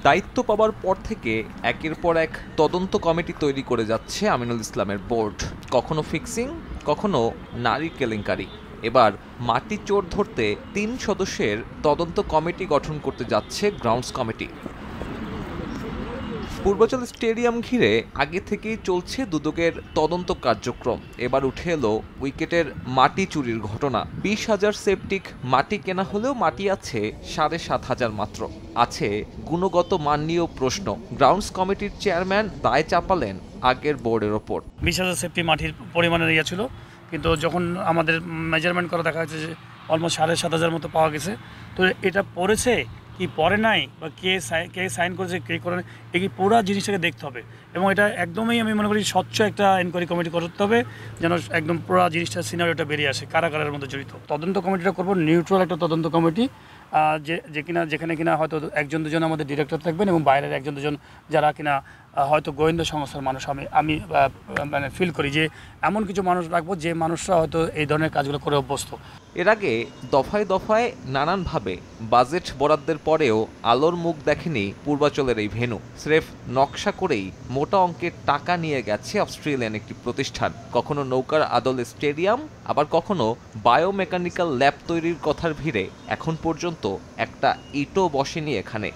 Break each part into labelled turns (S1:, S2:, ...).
S1: দায়িত্ব পাওয়ার পর থেকে একের পর এক তদন্ত কমিটি তৈরি করে যাচ্ছে আমিনুল ইসলামের বোর্ড। কখনো ফিক্সিং, কখনো নারী কেলেঙ্কারি। এবার মাটি চোর ধরতে ৩ সদস্যের তদন্ত কমিটি গঠন করতে যাচ্ছে গ্রাউন্ডস কমিটি। পূর্বাচল স্টেডিয়াম ঘিরে আগে থেকেই চলছে দুদকের তদন্ত কার্যক্রম। এবার উঠে এলো উইকেটের মাটি চুরির ঘটনা। ২০,০০০ সেপটিক মাটি কেনা হলেও মাটি আছে ৭,৫০০ মাত্র। আছে গুণগত মান নিয়েও প্রশ্ন। গ্রাউন্ডস কমিটির চেয়ারম্যান দায় চাপালেন আগের বোর্ডের ওপর।
S2: ২০,০০০ সেফটি মাটির পরিমাণের ইয়ে ছিল, কিন্তু যখন আমাদের মেজারমেন্ট করা দেখা যাচ্ছে যে অলমোস্ট ৭,৫০০ মতো পাওয়া গেছে। তো এটা পড়েছে কি পড়ে নাই, বা কে সাইন করেছে কে করে, এই পুরো জিনিসটাকে দেখতে হবে। এবং এটা একদমই আমি মনে করি স্বচ্ছ একটা এনকোয়ারি কমিটি করতে হবে, যেন একদম পুরো জিনিসটা সিনারিওটা বেরিয়ে আসে কারা কারার মধ্যে জড়িত। তদন্ত কমিটিটা করবো নিউট্রাল একটা তদন্ত কমিটি, যেখানে কিনা হয়তো ১-২ জন আমাদের ডিরেক্টর থাকবেন এবং বাইরের ১-২ জন যারা কিনা হয়তো গোয়েন্দা সংস্থার মানুষ। আমি মানে ফিল করি যে এমন কিছু মানুষ রাখবো যে মানুষরা হয়তো এই ধরনের কাজগুলো করে অভ্যস্ত।
S1: এর আগে দফায় দফায় নানানভাবে বাজেট বরাদ্দের পরেও আলোর মুখ দেখেনি পূর্বাচলের এই ভেন্যু। স্রেফ নকশা করেই মোটা অঙ্কের টাকা নিয়ে গেছে অস্ট্রেলিয়ান একটি প্রতিষ্ঠান। কখনো নৌকার আদলে স্টেডিয়াম, আবার কখনো বায়োমেকানিক্যাল ল্যাব তৈরির কথার ভিড়ে এখন পর্যন্ত একটা ইটও বসেনি এখানে।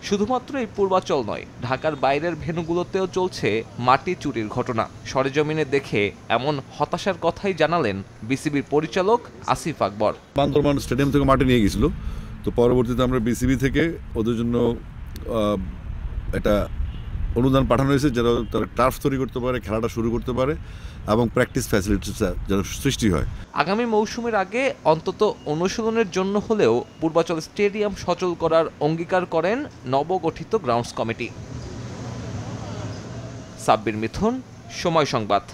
S1: শুধুমাত্র এই পূর্বাচল নয়, ঢাকার বাইরের ভেন্যুগুলোতেও চলছে মাটি চুরির ঘটনা। সরেজমিনে দেখে এমন হতাশার কথাই জানালেন বিসিবির পরিচালক আসিফ আকবর।
S3: বান্দরবান স্টেডিয়াম থেকে মাটি নিয়ে গেছিল, তো পরবর্তীতে আমরা বিসিবি থেকে ওদের জন্য একটা অনুদান পাঠানো হয়েছে, যারা তারা টার্ফ তৈরি করতে পারে, খেলাটা শুরু করতে পারে এবং প্র্যাকটিস ফ্যাসিলিটিস যেন সৃষ্টি হয়।
S1: আগামী মৌসুমের আগে অন্তত অনুশীলনের জন্য হলেও পূর্বাচল স্টেডিয়াম সচল করার অঙ্গীকার করেন নবগঠিত গ্রাউন্ডস কমিটি। সাব্বির মিথুন, সময় সংবাদ।